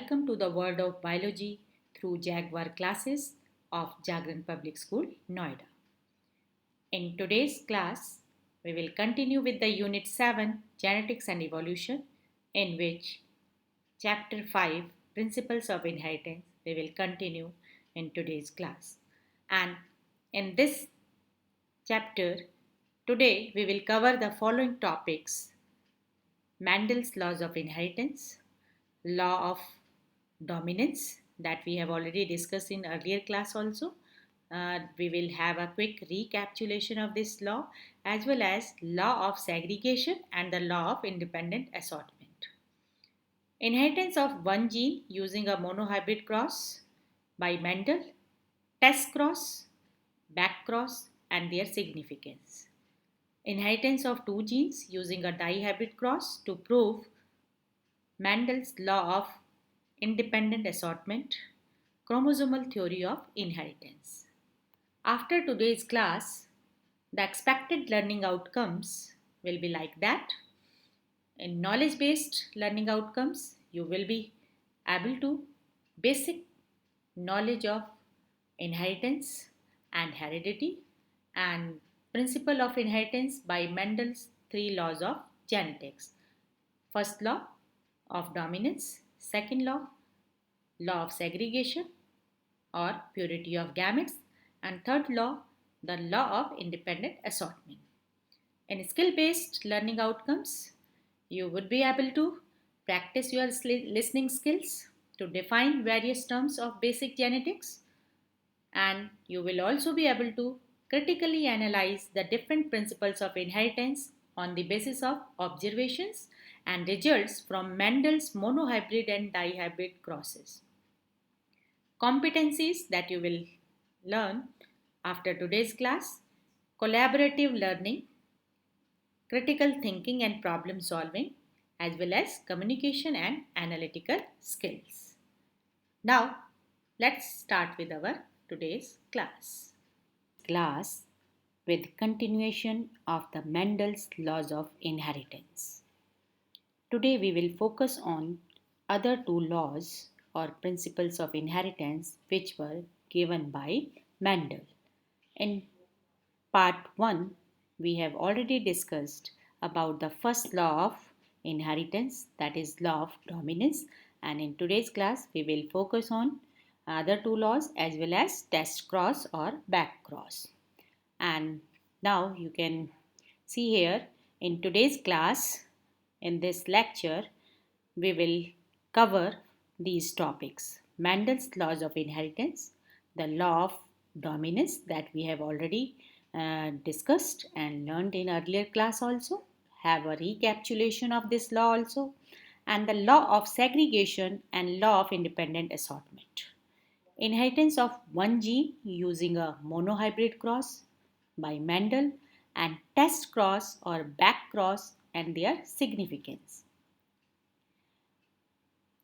Welcome to the world of biology through Jaguar classes of Jagran Public School, Noida. In today's class, we will continue with the Unit 7 Genetics and Evolution, in which Chapter 5 Principles of Inheritance we will continue in today's class. And in this chapter, today we will cover the following topics: Mendel's laws of inheritance, law of dominance that we have already discussed in earlier class also. We will have a quick recapitulation of this law as well as law of segregation and the law of independent assortment. Inheritance of one gene using a monohybrid cross by Mendel, test cross, back cross and their significance. Inheritance of two genes using a dihybrid cross to prove Mendel's law of independent assortment, chromosomal theory of inheritance. After today's class, the expected learning outcomes will be like that. In knowledge based learning outcomes, you will be able to basic knowledge of inheritance and heredity and principle of inheritance by Mendel's three laws of genetics. First law of dominance, second law of segregation or purity of gametes, and third law, the law of independent assortment. In skill based learning outcomes, you would be able to practice your listening skills to define various terms of basic genetics, and you will also be able to critically analyze the different principles of inheritance on the basis of observations and results from Mendel's monohybrid and dihybrid crosses. Competencies that you will learn after today's class: collaborative learning, critical thinking and problem solving, as well as communication and analytical skills. Now, let's start with our today's class. Class with continuation of the Mendel's laws of inheritance. Today we will focus on other two laws or principles of inheritance which were given by Mendel. In part 1, we have already discussed about the first law of inheritance, that is law of dominance, and in today's class we will focus on other two laws as well as test cross or back cross. And now you can see here in today's class, in this lecture, we will cover these topics: Mendel's laws of inheritance, the law of dominance that we have already discussed and learned in earlier class also, have a recapitulation of this law also, and the law of segregation and law of independent assortment. Inheritance of one gene using a monohybrid cross by Mendel, and test cross or back cross and their significance.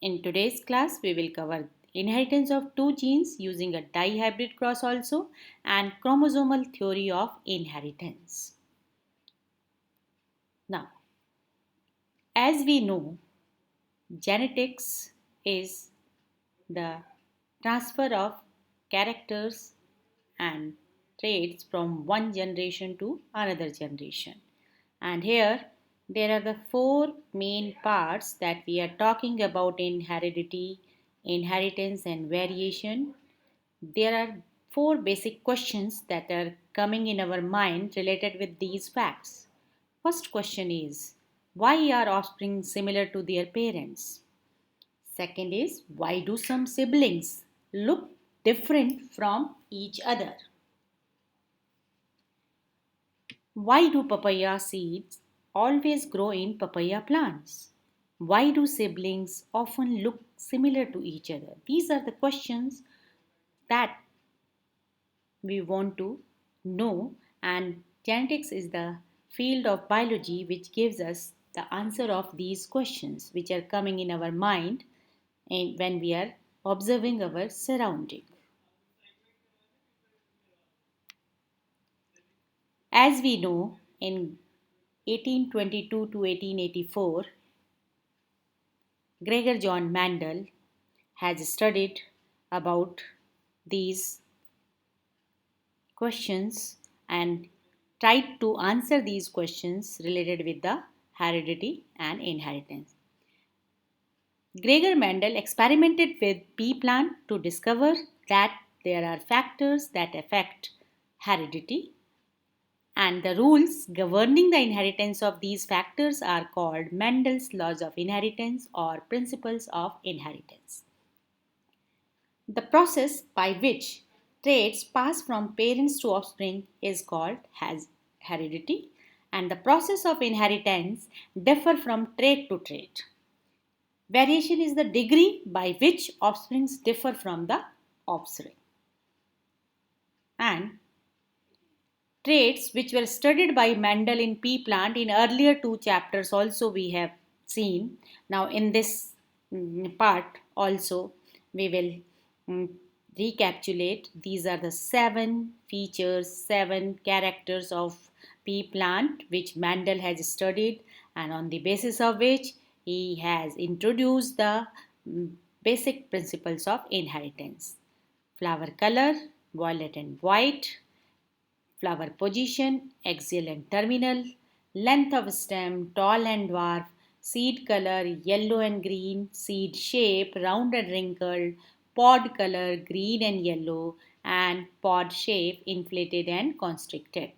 In today's class, we will cover inheritance of two genes using a dihybrid cross also and chromosomal theory of inheritance. Now, as we know, genetics is the transfer of characters and traits from one generation to another generation. And here there are the four main parts that we are talking about in heredity, inheritance, and variation. There are four basic questions that are coming in our mind related with these facts. First question is, why are offspring similar to their parents? Second is, why do some siblings look different from each other? Why do papaya seeds always grow in papaya plants? Why do siblings often look similar to each other? These are the questions that we want to know, and genetics is the field of biology which gives us the answer of these questions which are coming in our mind and when we are observing our surrounding. As we know, in 1822 to 1884, Gregor John Mendel has studied about these questions and tried to answer these questions related with the heredity and inheritance. Gregor Mendel experimented with pea plant to discover that there are factors that affect heredity, and the rules governing the inheritance of these factors are called Mendel's laws of inheritance or principles of inheritance. The process by which traits pass from parents to offspring is called heredity, and the process of inheritance differ from trait to trait. Variation is the degree by which offsprings differ from the offspring. And traits which were studied by Mendel in pea plant in earlier two chapters also we have seen. Now in this part also we will recapitulate. These are the 7 features, 7 characters of pea plant which Mendel has studied, and on the basis of which he has introduced the basic principles of inheritance. Flower color, violet and white; flower position, axial and terminal; length of stem, tall and dwarf; seed color, yellow and green; seed shape, round and wrinkled; pod color, green and yellow; and pod shape, inflated and constricted.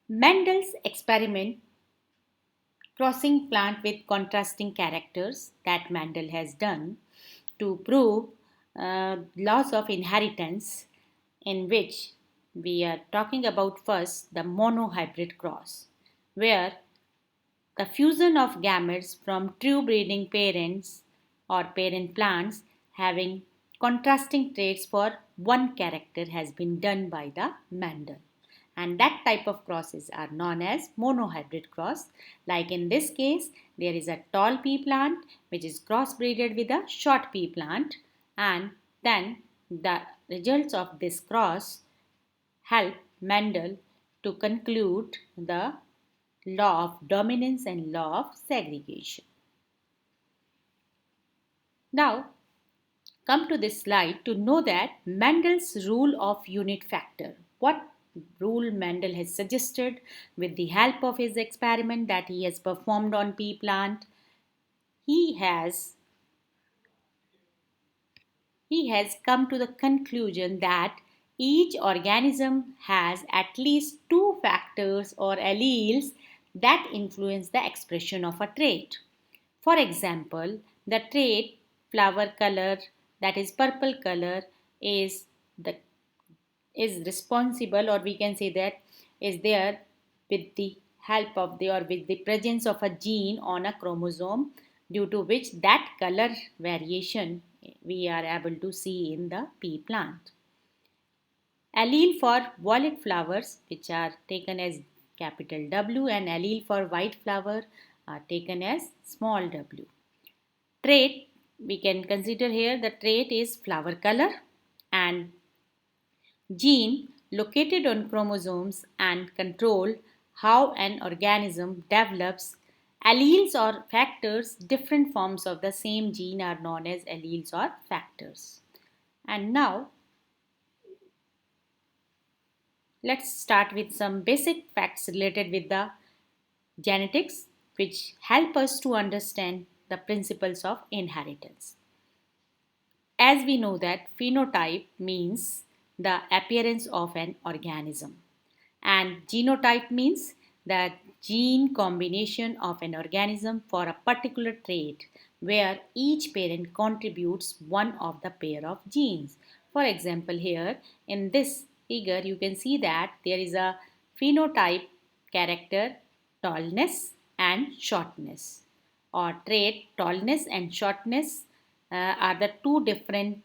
Mendel's experiment crossing plant with contrasting characters that Mendel has done to prove laws of inheritance, in which we are talking about first the monohybrid cross, where the fusion of gametes from true breeding parents or parent plants having contrasting traits for one character has been done by the Mendel. And that type of crosses are known as monohybrid cross. Like in this case, there is a tall pea plant which is crossbreeded with a short pea plant, and then the results of this cross help Mendel to conclude the law of dominance and law of segregation. Now, come to this slide to know that Mendel's rule of unit factor. What rule Mendel has suggested with the help of his experiment that he has performed on pea plant. He has come to the conclusion that each organism has at least 2 factors or alleles that influence the expression of a trait. For example, the trait flower color, that is purple color, is responsible, or we can say that is there with the help of the or with the presence of a gene on a chromosome, due to which that color variation we are able to see in the pea plant. Allele for violet flowers, which are taken as capital W, and allele for white flower are taken as small w. Trait, we can consider here the trait is flower color, and gene located on chromosomes and control how an organism develops. Alleles or factors, different forms of the same gene, are known as alleles or factors. And now let's start with some basic facts related with the genetics, which help us to understand the principles of inheritance. As we know that phenotype means the appearance of an organism, and genotype means the gene combination of an organism for a particular trait where each parent contributes one of the pair of genes. For example, here in this figure you can see that there is a phenotype character tallness and shortness, or trait tallness and shortness are the two different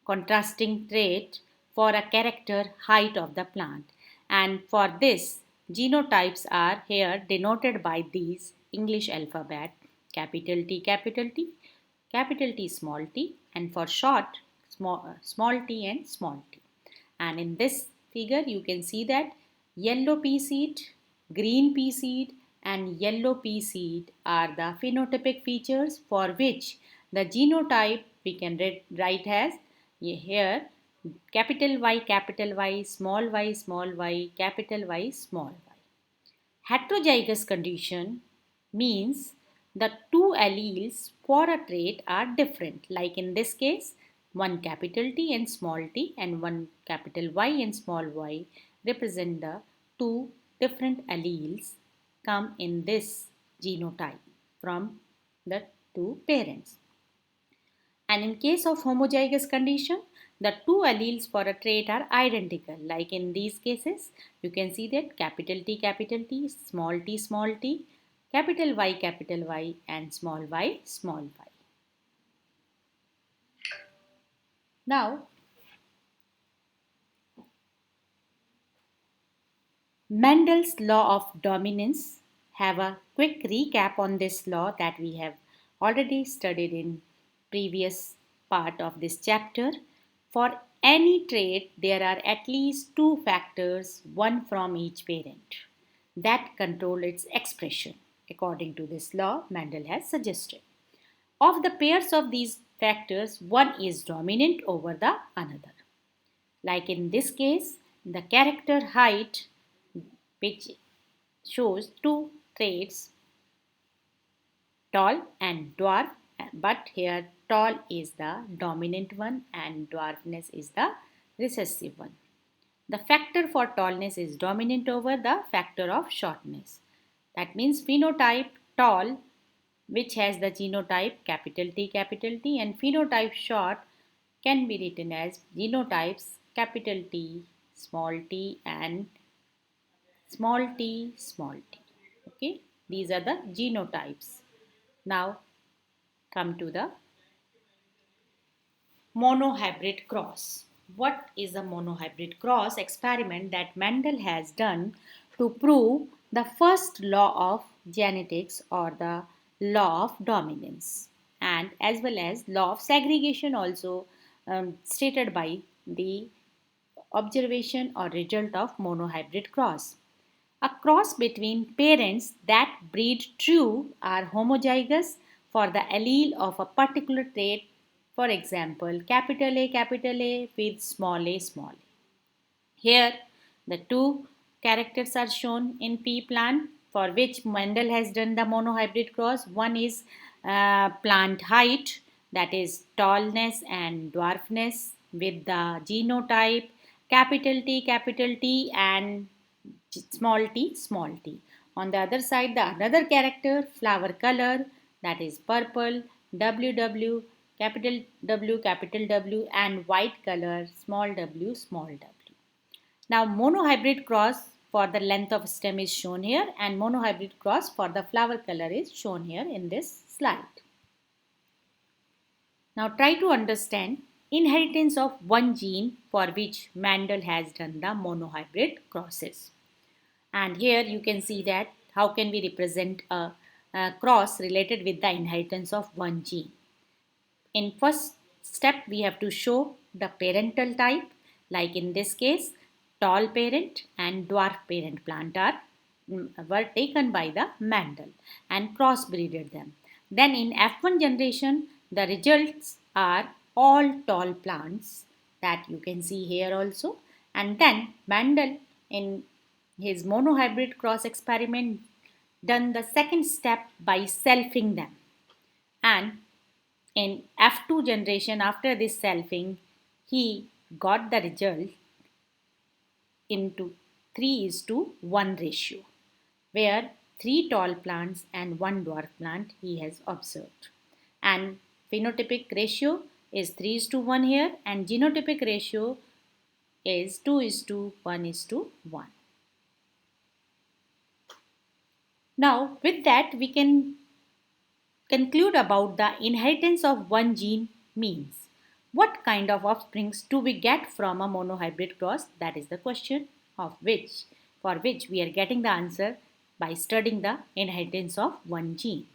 contrasting trait for a character height of the plant. And for this, genotypes are here denoted by these English alphabet: capital T, capital T, capital T, small t, and for short, small t and small t. And in this figure you can see that yellow pea seed, green pea seed, and yellow pea seed are the phenotypic features for which the genotype we can write as here capital Y, small y, capital Y, small y. Heterozygous condition means the two alleles for a trait are different, like in this case, one capital T and small t and one capital Y and small y represent the two different alleles come in this genotype from the two parents. And in case of homozygous condition, the two alleles for a trait are identical. Like in these cases, you can see that capital T, small t, capital Y, and small y, small y. Now, Mendel's law of dominance. Have a quick recap on this law that we have already studied in previous part of this chapter. For any trait, there are at least two factors, one from each parent, that control its expression. According to this law, Mendel has suggested. Of the pairs of these factors, one is dominant over the another. Like in this case, the character height, which shows two traits, tall and dwarf, but here tall is the dominant one and dwarfness is the recessive one. The factor for tallness is dominant over the factor of shortness. That means phenotype tall, which has the genotype capital T, and phenotype short can be written as genotypes capital T, and small t. Okay, these are the genotypes. Now come to the monohybrid cross. What is a monohybrid cross experiment that Mendel has done to prove the first law of genetics or the law of dominance, and as well as law of segregation also stated by the observation or result of monohybrid cross. A cross between parents that breed true are homozygous for the allele of a particular trait, for example, capital A with small a small a. Here, the two characters are shown in pea plant for which Mendel has done the monohybrid cross. One is plant height, that is tallness and dwarfness, with the genotype capital T and small t. On the other side, the another character flower color, that is purple, capital W, and white color small w. Now monohybrid cross for the length of stem is shown here, and monohybrid cross for the flower color is shown here in this slide. Now try to understand inheritance of one gene for which Mendel has done the monohybrid crosses. And here you can see that how can we represent a cross related with the inheritance of one gene. In first step, we have to show the parental type, like in this case, tall parent and dwarf parent plant were taken by the Mendel and crossbreeded them. Then in F1 generation, the results are all tall plants that you can see here also. And then Mendel in his monohybrid cross experiment done the second step by selfing them, and in F2 generation after this selfing he got the result into 3 is to 1 ratio, where 3 tall plants and 1 dwarf plant he has observed, and phenotypic ratio is 3 is to 1 here, and genotypic ratio is 2 is to 1 is to 1. Now with that we can conclude about the inheritance of one gene means. What kind of offsprings do we get from a monohybrid cross? That is the question for which we are getting the answer by studying the inheritance of one gene.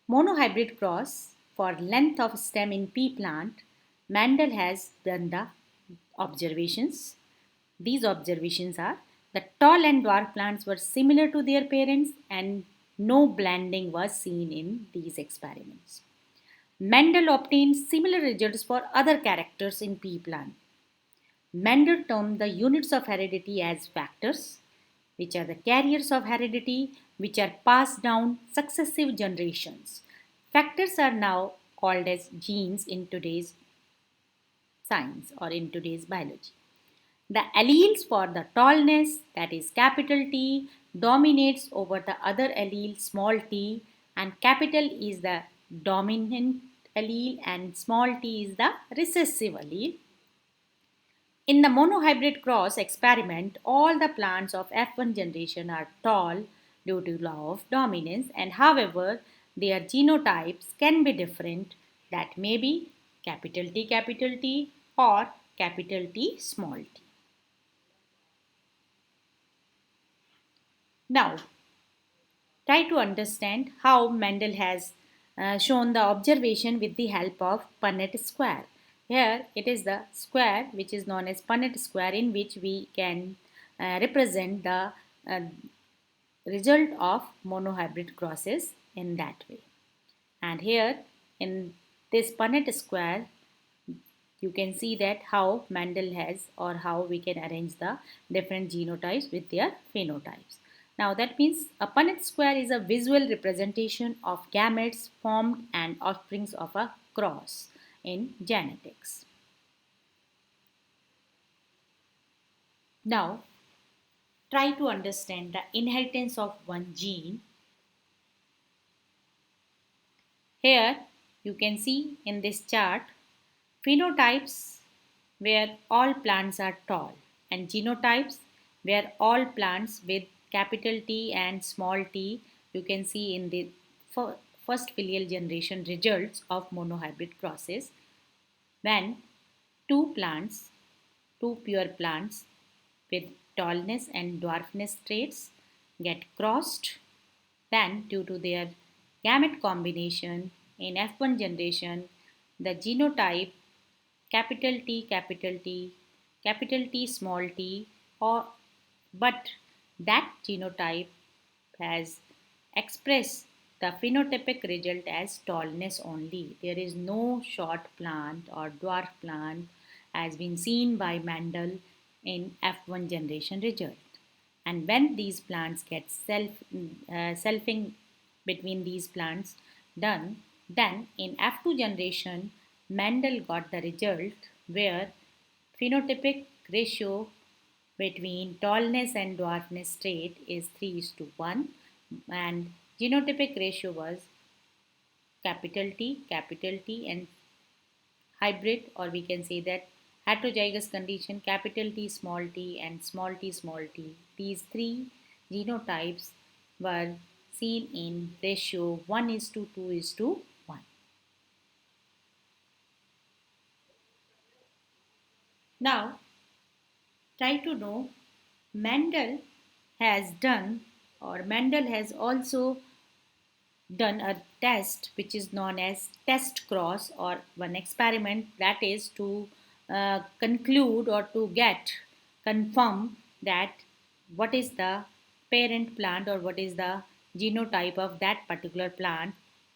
Monohybrid cross for length of stem in pea plant, Mendel has done the observations. These observations are the tall and dwarf plants were similar to their parents and no blending was seen in these experiments. Mendel obtained similar results for other characters in pea plant. Mendel termed the units of heredity as factors, which are the carriers of heredity, which are passed down successive generations. Factors are now called as genes in today's science or in today's biology. The alleles for the tallness, that is capital T, dominates over the other allele small t, and capital is the dominant allele and small t is the recessive allele. In the monohybrid cross experiment, all the plants of F1 generation are tall due to law of dominance, and however, their genotypes can be different, that may be capital T or capital T small t. Now, try to understand how Mendel has shown the observation with the help of Punnett square. Here it is the square which is known as Punnett square, in which we can represent the uh, result of monohybrid crosses in that way. And here in this Punnett square, you can see that how Mendel has, or how we can arrange the different genotypes with their phenotypes. Now that means a Punnett square is a visual representation of gametes formed and offsprings of a cross in genetics. Now try to understand the inheritance of one gene. Here you can see in this chart phenotypes where all plants are tall, and genotypes where all plants with capital T and small t, you can see in the first filial generation results of monohybrid crosses, when two plants, two pure plants with tallness and dwarfness traits get crossed, then due to their gamete combination in F1 generation, the genotype capital T, capital T, small t, or but that genotype has expressed the phenotypic result as tallness only. There is no short plant or dwarf plant has been seen by Mendel in F1 generation result. And when these plants get selfing between these plants done, then in F2 generation, Mendel got the result where phenotypic ratio between tallness and dwarfness trait is 3 is to 1, and genotypic ratio was capital T and hybrid, or we can say that heterozygous condition capital T and small t. These three genotypes were seen in ratio 1 is to 2 is to 1. Now try to know Mendel has done, or Mendel has also done a test which is known as test cross, or one experiment that is to conclude or to get confirm that what is the parent plant or what is the genotype of that particular plant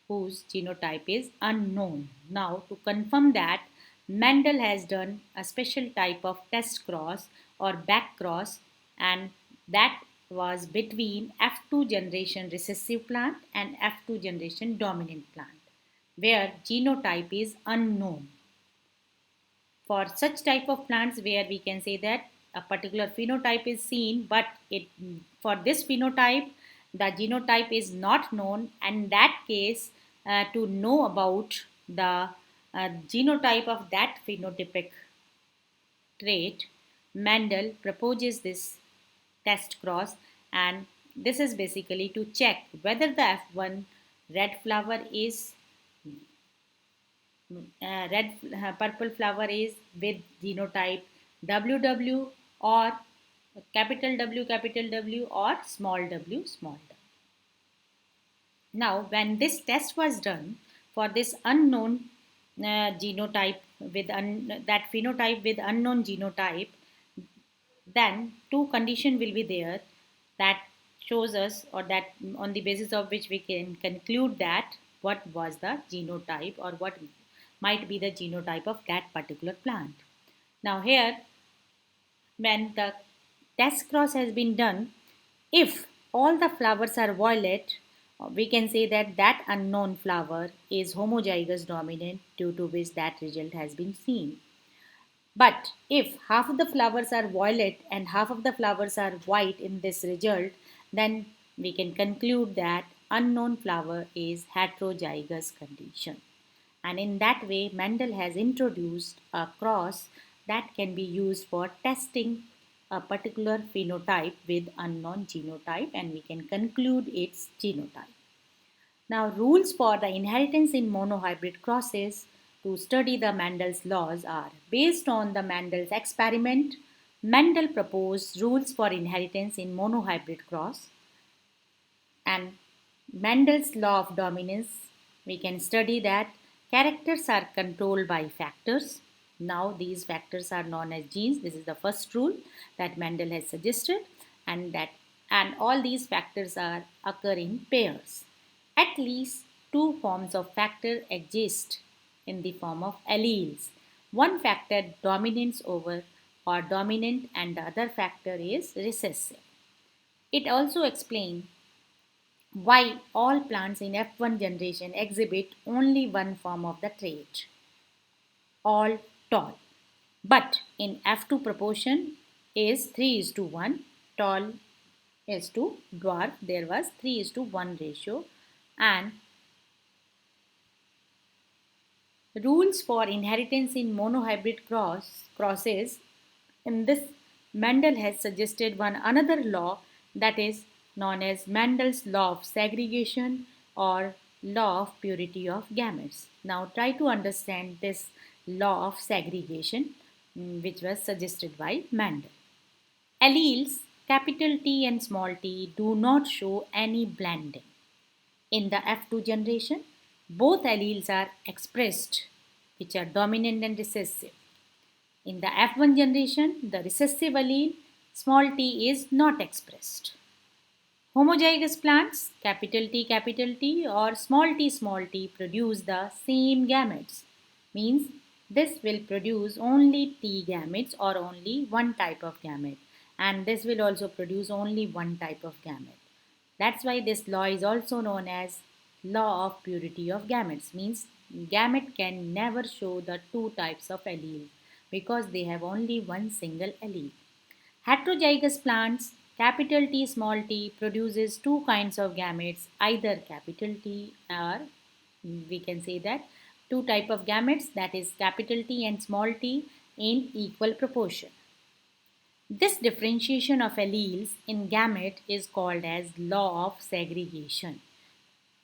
whose genotype is unknown. Now to confirm that, Mendel has done a special type of test cross or back cross, and that was between F2 generation recessive plant and F2 generation dominant plant, where genotype is unknown. For such type of plants where we can say that a particular phenotype is seen, but it for this phenotype the genotype is not known, and in that case to know about the genotype of that phenotypic trait, Mendel proposes this test cross, and this is basically to check whether the F1 red flower is purple flower is with genotype WW, or capital W or small w small w. Now when this test was done for this unknown genotype with that phenotype with unknown genotype, then two condition will be there, that shows us, or that on the basis of which we can conclude that what was the genotype or what might be the genotype of that particular plant. Now here, when the test cross has been done, if all the flowers are violet, we can say that that unknown flower is homozygous dominant, due to which that result has been seen. But if half of the flowers are violet and half of the flowers are white in this result, then we can conclude that unknown flower is heterozygous condition. And in that way, Mendel has introduced a cross that can be used for testing a particular phenotype with unknown genotype, and we can conclude its genotype. Now, rules for the inheritance in monohybrid crosses to study the Mendel's laws are based on the Mendel's experiment. Mendel proposed rules for inheritance in monohybrid cross, and Mendel's law of dominance. We can study that characters are controlled by factors. Now, these factors are known as genes. This is the first rule that Mendel has suggested, and all these factors are occur in pairs. At least two forms of factor exist in the form of alleles. One factor dominates over or dominant, and the other factor is recessive. It also explains why all plants in F1 generation exhibit only one form of the trait, all tall. But in F2 proportion is 3 is to 1, tall is to dwarf. There was 3 is to 1 ratio, and rules for inheritance in monohybrid crosses. In this, Mendel has suggested one another law that is known as Mendel's law of segregation or law of purity of gametes. Now try to understand this law of segregation, which was suggested by Mendel. Alleles capital T and small t do not show any blending. In the F2 generation, both alleles are expressed, which are dominant and recessive. In the F1 generation, the recessive allele small t is not expressed. Homozygous plants capital T or small t produce the same gametes. Means this will produce only T gametes or only one type of gamete, and this will also produce only one type of gamete. That's why this law is also known as law of purity of gametes. Means gamete can never show the two types of alleles because they have only one single allele. Heterozygous plants capital T small t produces two kinds of gametes, either capital T or we can say that two type of gametes, that is capital T and small t, in equal proportion. This differentiation of alleles in gamete is called as law of segregation,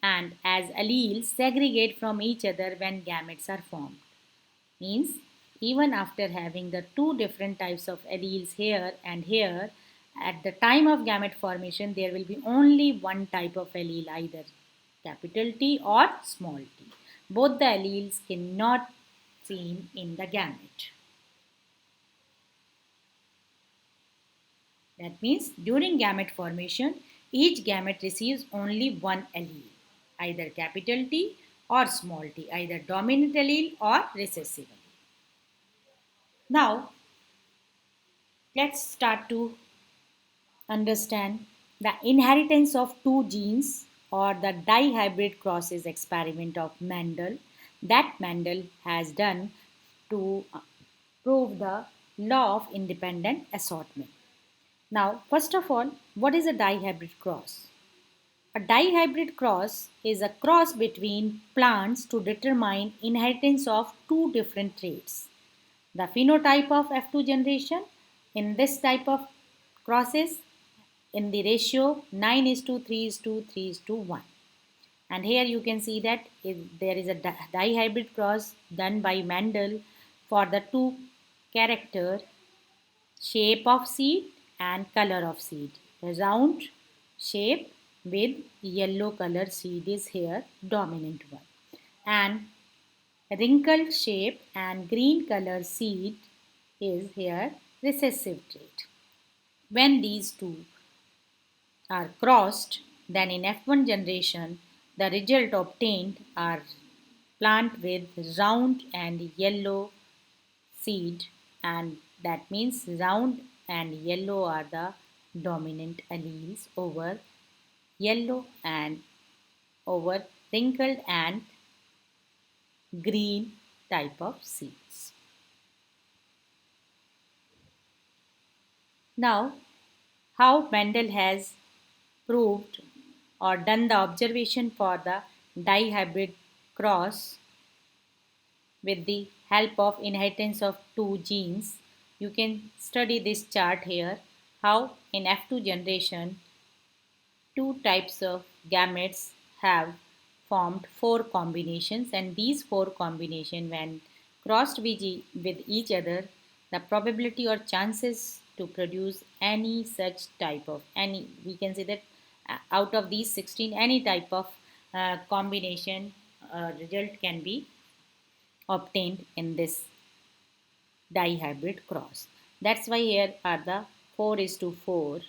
and as alleles segregate from each other when gametes are formed. Means even after having the two different types of alleles here and here, at the time of gamete formation there will be only one type of allele, either capital T or small t. Both the alleles cannot seen in the gamete. That means during gamete formation, each gamete receives only one allele, either capital T or small t, either dominant allele or recessive allele. Now, let's start to understand the inheritance of two genes or the dihybrid crosses experiment of Mendel that Mendel has done to prove the law of independent assortment. Now, first of all, what is a dihybrid cross? A dihybrid cross is a cross between plants to determine inheritance of two different traits. The phenotype of F2 generation in this type of crosses in the ratio 9 is to 3 is to 3 is to 1. And here you can see that there is a dihybrid cross done by Mendel for the two character shape of seed and color of seed. The round shape with yellow color seed is here dominant one, and wrinkled shape and green color seed is here recessive trait. When these two are crossed, then in F1 generation, the result obtained are plant with round and yellow seed, and that means round and yellow are the dominant alleles over yellow and over wrinkled and green type of seeds. Now, how Mendel has proved or done the observation for the dihybrid cross with the help of inheritance of two genes. You can study this chart here, how in F2 generation two types of gametes have formed four combinations, and these four combinations when crossed with each other, the probability or chances to produce any such type of any, we can say that out of these 16 any type of combination result can be obtained in this dihybrid cross. That's why here are the 4 is to 4,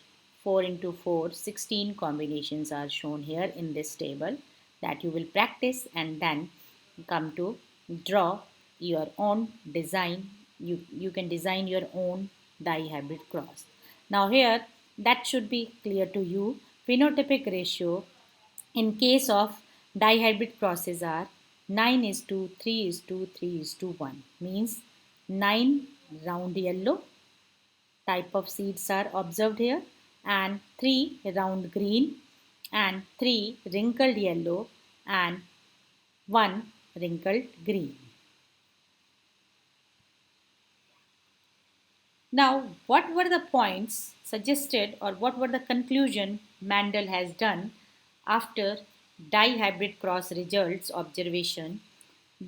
4 into 4, 16 combinations are shown here in this table that you will practice and then come to draw your own design. You can design your own dihybrid cross. Now here that should be clear to you. Phenotypic ratio in case of dihybrid crosses are 9 is to 3 is to 3 is to 1, means 9 round yellow type of seeds are observed here, and 3 round green, and 3 wrinkled yellow, and 1 wrinkled green. Now, what were the points suggested or what were the conclusion Mandel has done after dihybrid cross results observation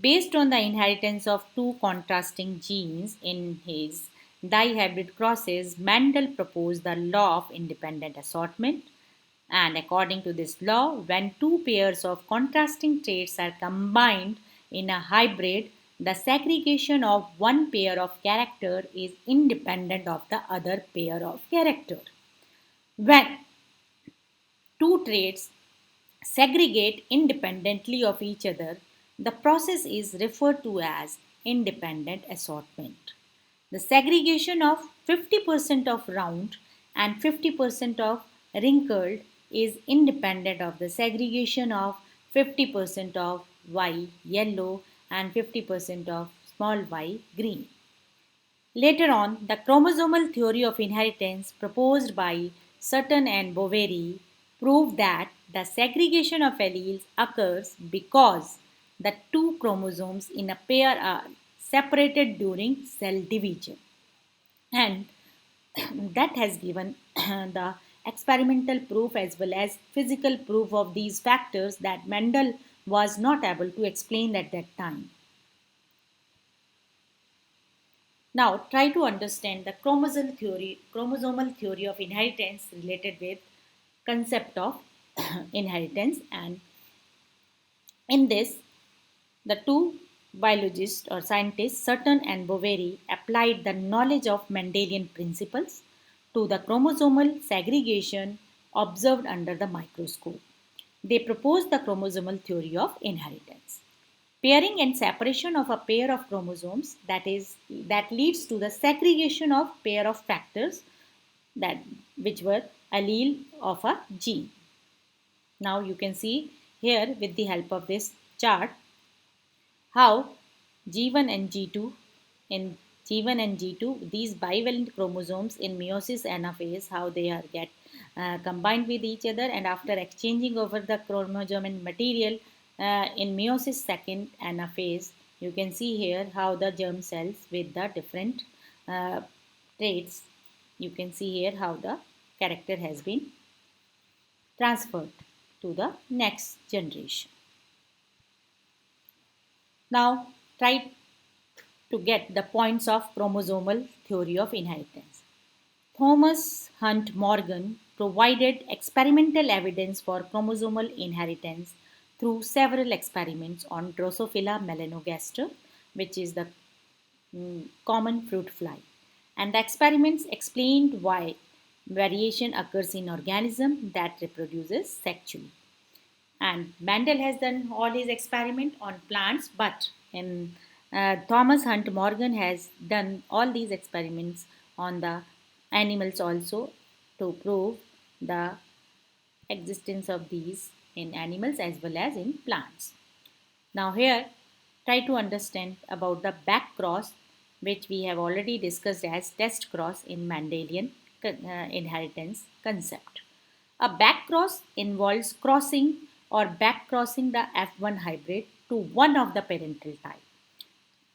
based on the inheritance of two contrasting genes in his dihybrid crosses? Mandel proposed the law of independent assortment, and according to this law, when two pairs of contrasting traits are combined in a hybrid, the segregation of one pair of character is independent of the other pair of character. When two traits segregate independently of each other, the process is referred to as independent assortment. The segregation of 50% of round and 50% of wrinkled is independent of the segregation of 50% of Y yellow and 50% of small y green. Later on, the chromosomal theory of inheritance proposed by Sutton and Boveri proved that the segregation of alleles occurs because the two chromosomes in a pair are separated during cell division, and that has given the experimental proof as well as physical proof of these factors that Mendel was not able to explain at that time. Now try to understand the chromosomal theory of inheritance related with concept of inheritance, and in this the two biologists or scientists Sutton and Boveri applied the knowledge of Mendelian principles to the chromosomal segregation observed under the microscope. They proposed the chromosomal theory of inheritance. Pairing and separation of a pair of chromosomes, that leads to the segregation of pair of factors that which were allele of a gene. Now you can see here with the help of this chart how G1 and G2 in G1 and G2, these bivalent chromosomes in meiosis anaphase, how they are get combined with each other, and after exchanging over the chromosome and material in meiosis second anaphase, you can see here how the germ cells with the different uh, traits, you can see here how the character has been transferred to the next generation. Now try to get the points of chromosomal theory of inheritance. Thomas Hunt Morgan provided experimental evidence for chromosomal inheritance through several experiments on Drosophila melanogaster, which is the common fruit fly. And the experiments explained why variation occurs in organism that reproduces sexually. And Mendel has done all his experiment on plants, but in Thomas Hunt Morgan has done all these experiments on the animals also to prove the existence of these in animals as well as in plants. Now here, try to understand about the back cross, which we have already discussed as test cross in Mendelian inheritance concept. A back cross involves crossing or back crossing the F1 hybrid to one of the parental type.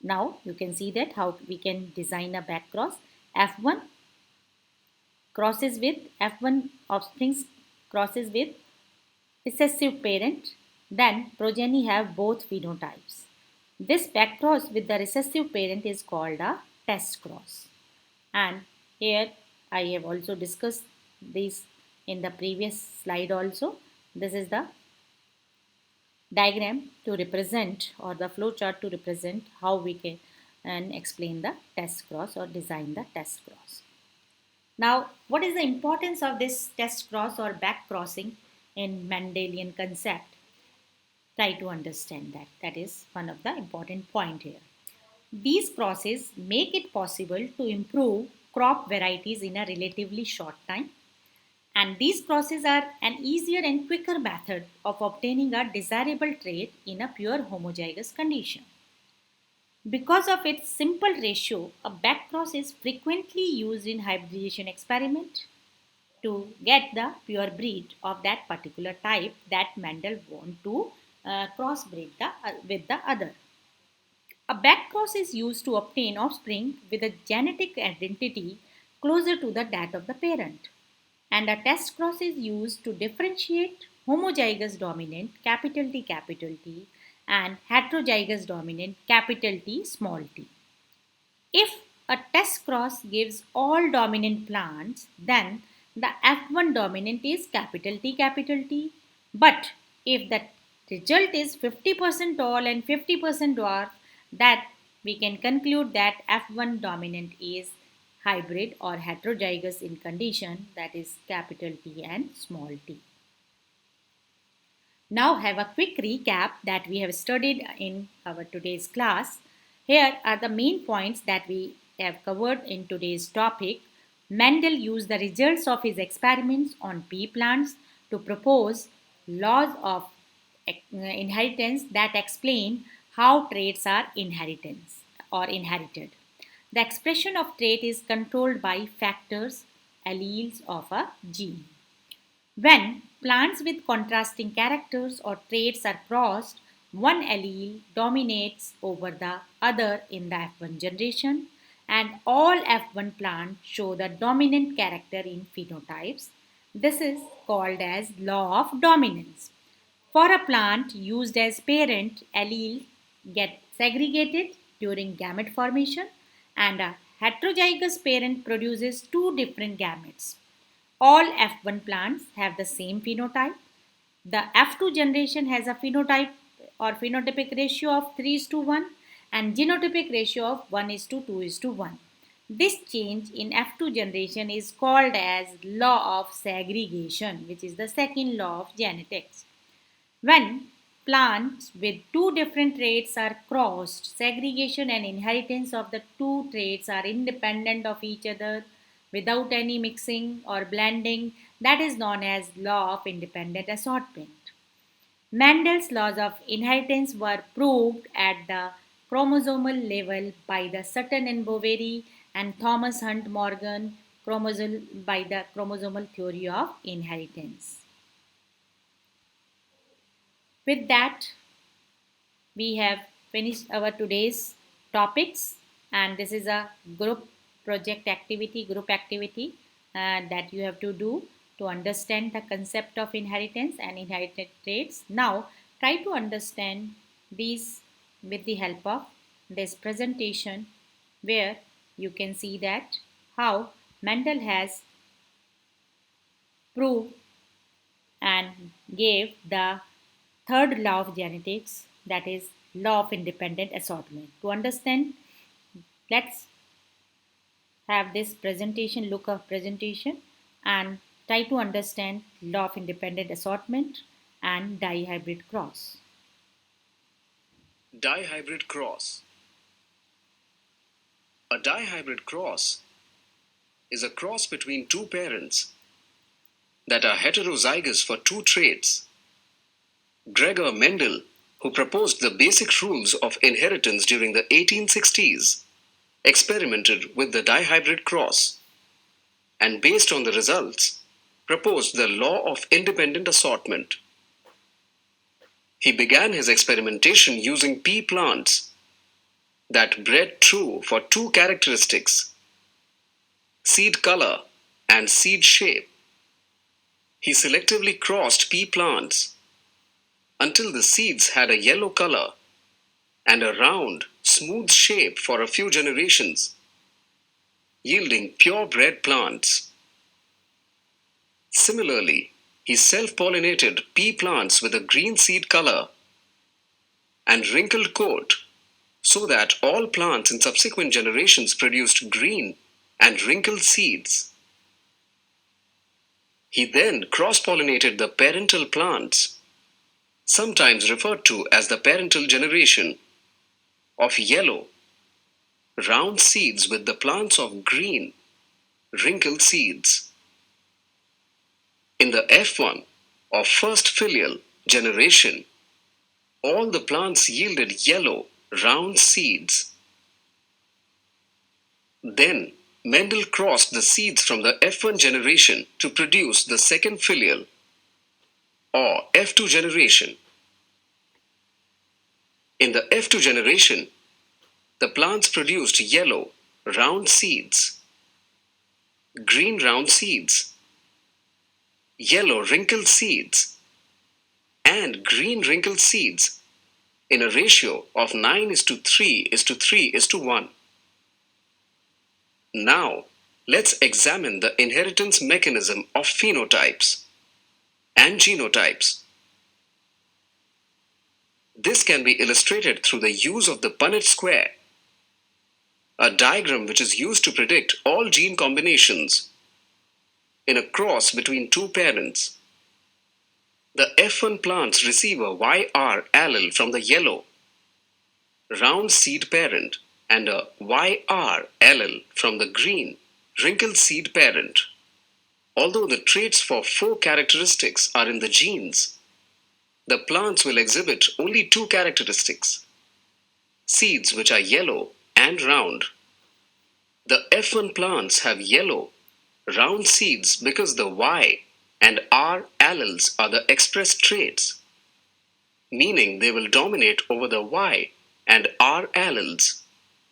Now you can see that how we can design a back cross. F1 crosses with F1 offspring crosses with recessive parent, then progeny have both phenotypes. This back cross with the recessive parent is called a test cross. And here I have also discussed this in the previous slide also. This is the diagram to represent or the flow chart to represent how we can and explain the test cross or design the test cross. Now, what is the importance of this test cross or back crossing in Mendelian concept? Try to understand that. That is one of the important point here. These crosses make it possible to improve crop varieties in a relatively short time, and these crosses are an easier and quicker method of obtaining a desirable trait in a pure homozygous condition. Because of its simple ratio, a backcross is frequently used in hybridization experiment to get the pure breed of that particular type that Mendel want to crossbreed with the other. A backcross is used to obtain offspring with a genetic identity closer to that of the parent. And a test cross is used to differentiate homozygous dominant capital T and heterozygous dominant capital T small t. If a test cross gives all dominant plants, then the F1 dominant is capital T. But if the result is 50% tall and 50% dwarf, that we can conclude that F1 dominant is hybrid or heterozygous in condition, that is capital T and small t. Now have a quick recap that we have studied in our today's class. Here are the main points that we have covered in today's topic. Mendel used the results of his experiments on pea plants to propose laws of inheritance that explain how traits are inheritance or inherited. The expression of trait is controlled by factors, alleles of a gene. When plants with contrasting characters or traits are crossed, one allele dominates over the other in the F1 generation, and all F1 plants show the dominant character in phenotypes. This is called as law of dominance. For a plant used as parent, alleles get segregated during gamete formation, and a heterozygous parent produces two different gametes. All F1 plants have the same phenotype. The F2 generation has a phenotype or phenotypic ratio of 3 is to 1 and genotypic ratio of 1 is to 2 is to 1. This change in F2 generation is called as law of segregation, which is the second law of genetics. When plants with two different traits are crossed, segregation and inheritance of the two traits are independent of each other without any mixing or blending. That is known as law of independent assortment. Mendel's laws of inheritance were proved at the chromosomal level by the Sutton and Boveri and Thomas Hunt Morgan by the chromosomal theory of inheritance. With that, we have finished our today's topics, and this is a group activity that you have to do to understand the concept of inheritance and inherited traits. Now, try to understand these with the help of this presentation, where you can see that how Mendel has proved and gave the third law of genetics, that is law of independent assortment. To understand, let's have this presentation, look of presentation. and try to understand law of independent assortment and dihybrid cross. Dihybrid cross. A dihybrid cross is a cross between two parents that are heterozygous for two traits. Gregor Mendel, who proposed the basic rules of inheritance during the 1860s, experimented with the dihybrid cross and based on the results, proposed the law of independent assortment. He began his experimentation using pea plants that bred true for two characteristics: seed color and seed shape. He selectively crossed pea plants until the seeds had a yellow color and a round, smooth shape for a few generations, yielding purebred plants. Similarly, he self-pollinated pea plants with a green seed color and wrinkled coat so that all plants in subsequent generations produced green and wrinkled seeds. He then cross-pollinated the parental plants, sometimes referred to as the parental generation, of yellow, round seeds with the plants of green, wrinkled seeds. In the F1 or first filial generation, all the plants yielded yellow, round seeds. Then Mendel crossed the seeds from the F1 generation to produce the second filial or F2 generation. In the F2 generation, the plants produced yellow, round seeds, green round seeds, yellow wrinkled seeds, and green wrinkled seeds in a ratio of 9:3:3:1. Now, let's examine the inheritance mechanism of phenotypes and genotypes. This can be illustrated through the use of the Punnett square, a diagram which is used to predict all gene combinations in a cross between two parents. The F1 plants receive a YR allele from the yellow, round seed parent and a YR allele from the green, wrinkled seed parent. Although the traits for four characteristics are in the genes, the plants will exhibit only two characteristics: seeds which are yellow and round. The F1 plants have yellow, round seeds because the Y and R alleles are the expressed traits, meaning they will dominate over the Y and R alleles.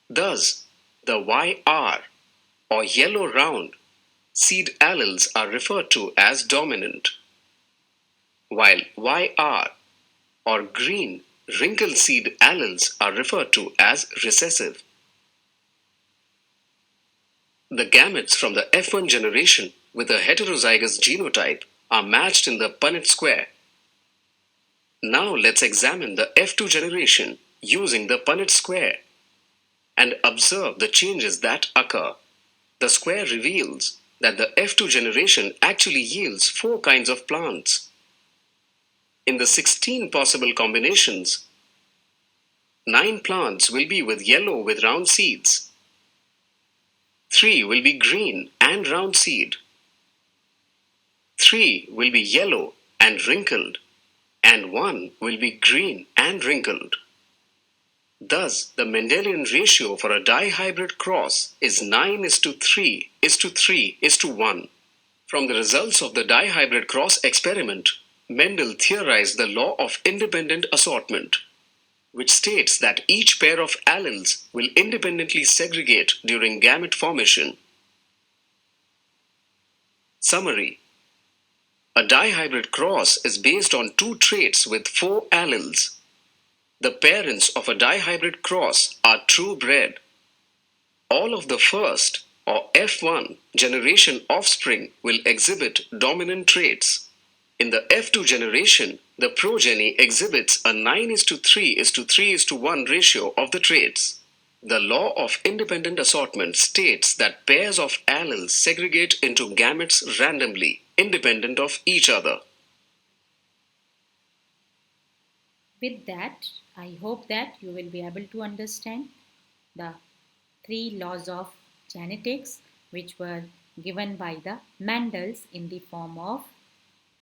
Thus, the YR or yellow round seed alleles are referred to as dominant, while YR or green wrinkled seed alleles are referred to as recessive. The gametes from the F1 generation with a heterozygous genotype are matched in the Punnett square. Now let's examine the F2 generation using the Punnett square and observe the changes that occur. The square reveals that the F2 generation actually yields four kinds of plants. In the 16 possible combinations, 9 plants will be with yellow with round seeds, 3 will be green and round seed, 3 will be yellow and wrinkled, and 1 will be green and wrinkled. Thus, the Mendelian ratio for a dihybrid cross is 9:3:3:1. From the results of the dihybrid cross experiment, Mendel theorized the law of independent assortment, which states that each pair of alleles will independently segregate during gamete formation. Summary: a dihybrid cross is based on two traits with four alleles. The parents of a dihybrid cross are true bred. All of the first or F1 generation offspring will exhibit dominant traits. In the F2 generation, the progeny exhibits a 9:3:3:1 ratio of the traits. The law of independent assortment states that pairs of alleles segregate into gametes randomly, independent of each other. With that, I hope that you will be able to understand the three laws of genetics which were given by the Mendels in the form of